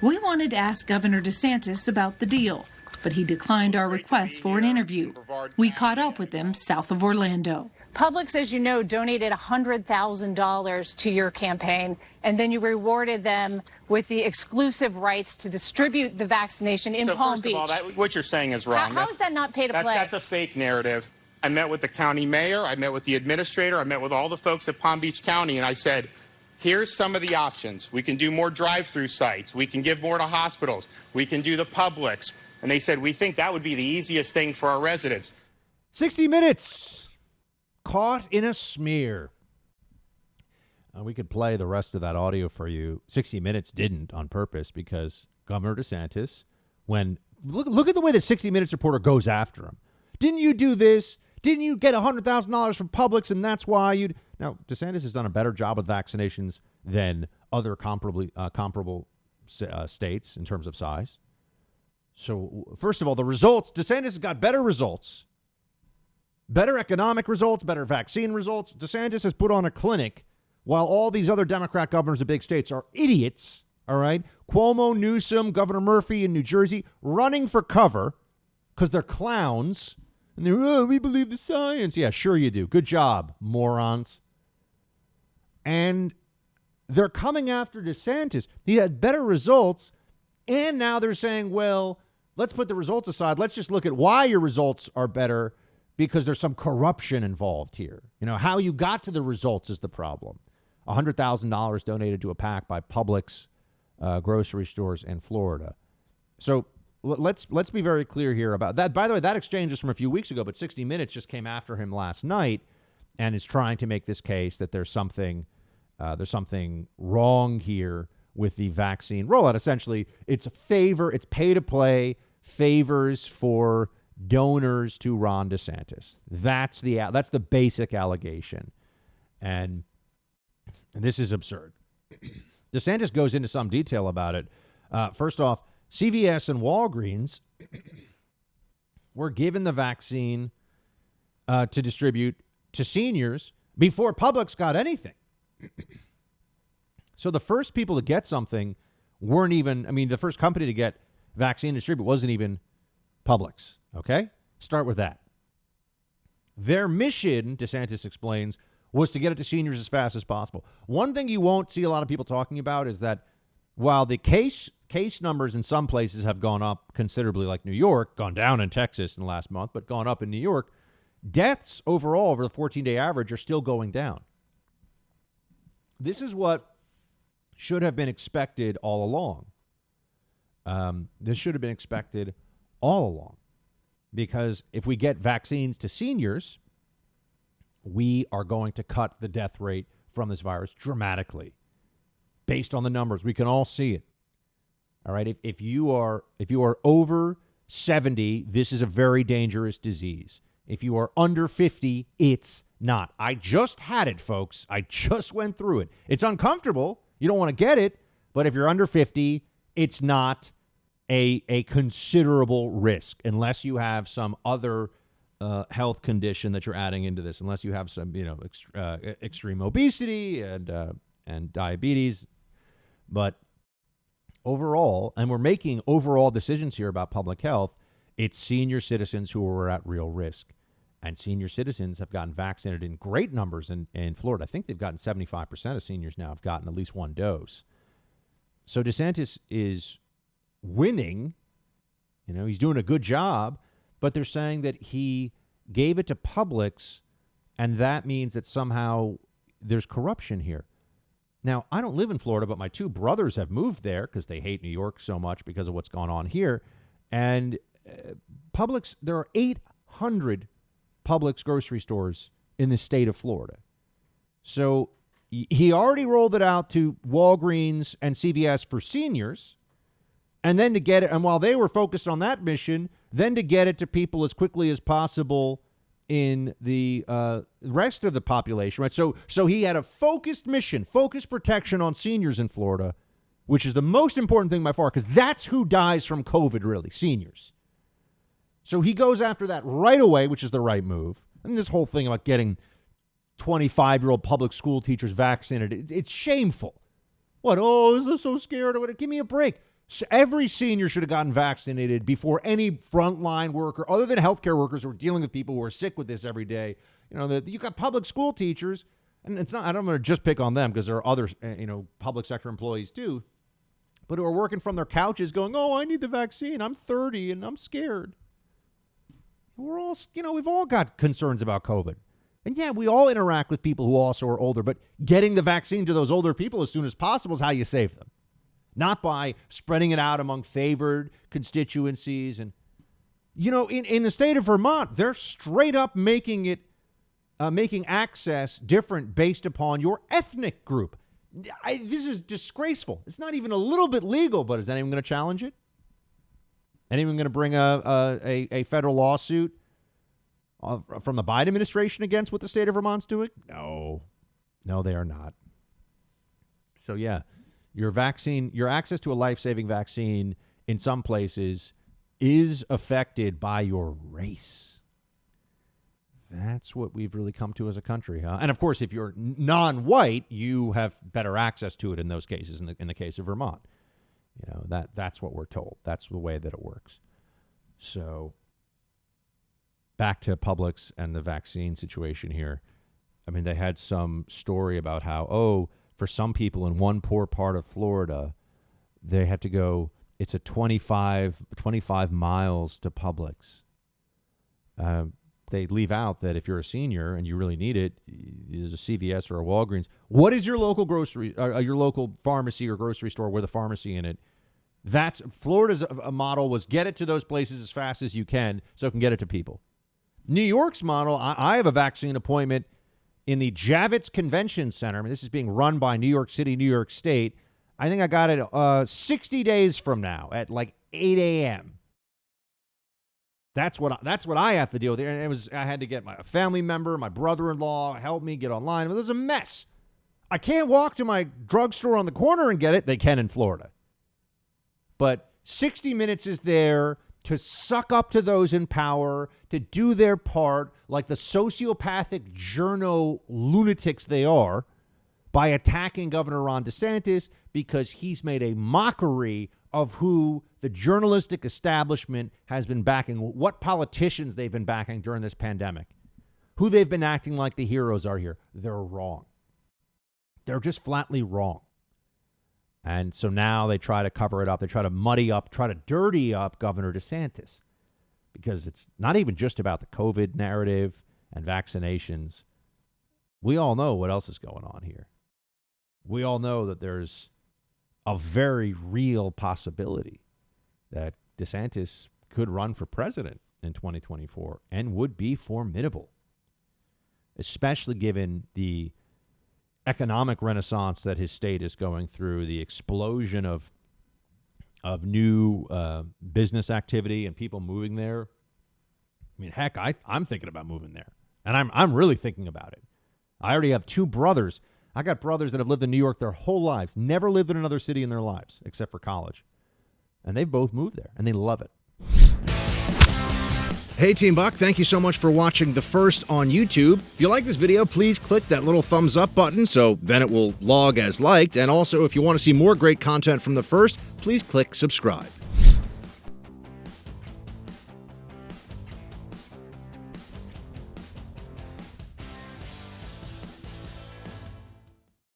We wanted to ask Governor DeSantis about the deal, but he declined our request for an interview. We caught up with him south of Orlando. Publix, as you know, donated $100,000 to your campaign, and then you rewarded them with the exclusive rights to distribute the vaccination in Palm Beach. First of all, what you're saying is wrong. How is that not pay to play? That's a fake narrative. I met with the county mayor. I met with the administrator. I met with all the folks at Palm Beach County, and I said, here's some of the options. We can do more drive-through sites. We can give more to hospitals. We can do the Publix. And they said, we think that would be the easiest thing for our residents. 60 Minutes. Caught in a smear. We could play the rest of that audio for you. 60 Minutes didn't on purpose because Governor DeSantis, look at the way the 60 Minutes reporter goes after him. Didn't you do this? Didn't you get $100,000 from Publix and that's why you... Now, DeSantis has done a better job with vaccinations than other comparable states in terms of size. So, first of all, the results, DeSantis has got better results. Better economic results, better vaccine results. DeSantis has put on a clinic while all these other Democrat governors of big states are idiots, all right? Cuomo, Newsom, Governor Murphy in New Jersey running for cover because they're clowns. And they're, we believe the science. Yeah, sure you do. Good job, morons. And they're coming after DeSantis. He had better results. And now they're saying, well, let's put the results aside. Let's just look at why your results are better because there's some corruption involved here. You know, how you got to the results is the problem. $100,000 donated to a PAC by Publix grocery stores in Florida. So let's be very clear here about that. By the way, that exchange is from a few weeks ago, but 60 Minutes just came after him last night and is trying to make this case that there's something wrong here with the vaccine rollout. Essentially, it's pay to play favors for donors to Ron DeSantis. That's the basic allegation. And this is absurd. DeSantis goes into some detail about it. First off, CVS and Walgreens were given the vaccine to distribute to seniors before Publix got anything. So the first people to get something the first company to get vaccine distribute wasn't even Publix. Okay? Start with that. Their mission, DeSantis explains, was to get it to seniors as fast as possible. One thing you won't see a lot of people talking about is that while the case numbers in some places have gone up considerably, like New York, gone down in Texas in the last month, but gone up in New York, deaths overall over the 14-day average are still going down. This is what should have been expected all along. This should have been expected all along. Because if we get vaccines to seniors, we are going to cut the death rate from this virus dramatically. Based on the numbers, we can all see it. All right, if you are over 70, this is a very dangerous disease. If you are under 50, it's not. I just had it, folks. I just went through it. It's uncomfortable. You don't want to get it, but if you're under 50, it's not a considerable risk unless you have some other health condition that you're adding into this, unless you have some, extreme obesity and diabetes. But overall, and we're making overall decisions here about public health, it's senior citizens who are at real risk. And senior citizens have gotten vaccinated in great numbers in Florida. I think they've gotten 75% of seniors now have gotten at least one dose. So DeSantis is winning. He's doing a good job, but they're saying that he gave it to Publix, and that means that somehow there's corruption here. Now, I don't live in Florida, but my two brothers have moved there because they hate New York so much because of what's gone on here. And Publix, there are 800 Publix grocery stores in the state of Florida. So he already rolled it out to Walgreens and CVS for seniors. And then to get it, and while they were focused on that mission, then to get it to people as quickly as possible in the rest of the population, right? So he had a focused mission, focused protection on seniors in Florida, which is the most important thing by far, because that's who dies from COVID, really, seniors. So he goes after that right away, which is the right move. I mean, this whole thing about getting 25-year-old public school teachers vaccinated, it's shameful. What? Oh, this is so scared. Give me a break. So every senior should have gotten vaccinated before any frontline worker, other than healthcare workers who are dealing with people who are sick with this every day. You know, you got public school teachers, and it's not, I don't want to just pick on them because there are other, public sector employees too, but who are working from their couches going, oh, I need the vaccine. I'm 30 and I'm scared. We're all, we've all got concerns about COVID. And yeah, we all interact with people who also are older, but getting the vaccine to those older people as soon as possible is how you save them. Not by spreading it out among favored constituencies. And, in the state of Vermont, they're straight up making access different based upon your ethnic group. This is disgraceful. It's not even a little bit legal, but is anyone going to challenge it? Anyone going to bring a federal lawsuit from the Biden administration against what the state of Vermont's doing? No, they are not. So, yeah. Your access to a life-saving vaccine in some places is affected by your race. That's what we've really come to as a country, huh? And of course, if you're non-white, you have better access to it in those cases. In the case of Vermont, that's what we're told. That's the way that it works. So, back to Publix and the vaccine situation here. I mean, they had some story about how, for some people in one poor part of Florida, they have to go, it's a 25 miles to Publix. They leave out that if you're a senior and you really need it, there's a CVS or a Walgreens. What is your local your local pharmacy or grocery store with a pharmacy in it? That's Florida's a model was get it to those places as fast as you can so it can get it to people. New York's model, I have a vaccine appointment in the Javits Convention Center. I mean, this is being run by New York City, New York State. I think I got it 60 days from now at like 8 a.m. That's what I have to deal with. And I had to get my family member, my brother-in-law, help me get online. It was a mess. I can't walk to my drugstore on the corner and get it. They can in Florida. But 60 Minutes is there to suck up to those in power, to do their part like the sociopathic journo lunatics they are by attacking Governor Ron DeSantis because he's made a mockery of who the journalistic establishment has been backing, what politicians they've been backing during this pandemic, who they've been acting like the heroes are here. They're wrong. They're just flatly wrong. And so now they try to cover it up. They try to muddy up, try to dirty up Governor DeSantis because it's not even just about the COVID narrative and vaccinations. We all know what else is going on here. We all know that there's a very real possibility that DeSantis could run for president in 2024 and would be formidable, especially given the economic renaissance that his state is going through, the explosion of new business activity and people moving there. I mean, heck, I'm thinking about moving there, and I'm really thinking about it. I already have two brothers. I got brothers that have lived in New York their whole lives, never lived in another city in their lives except for college, and they've both moved there, and they love it. Hey, Team Buck, thank you so much for watching The First on YouTube. If you like this video, please click that little thumbs up button so then it will log as liked. And also, if you want to see more great content from The First, please click subscribe.